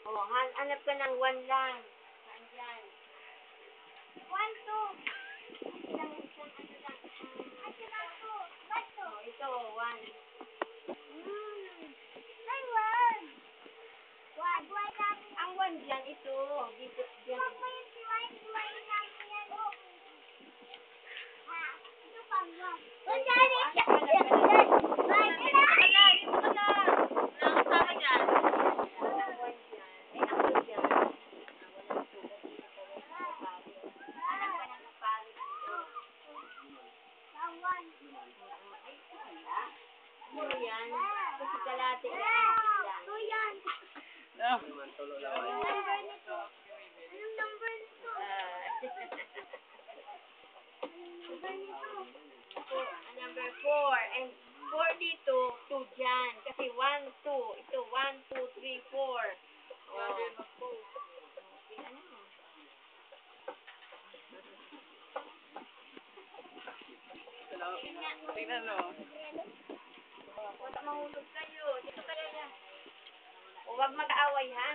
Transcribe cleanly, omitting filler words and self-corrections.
Oh, hanap ka ng 1 lang. Saan dyan? 1, 2. Isang ano lang. Oh, ito, 1. Ang 1 dyan, ito. Dito, dyan. Ano yan? Kasi kalate yan. No. Number 4. And 4 dito, 2 dyan. Kasi 1, 2. Ito, 1, 2, 3, 4. Oh. Tingnan mo. Tingnan mo. Huwag mahulog kayo. Dito kayo yan. O, huwag mag-aaway, ha?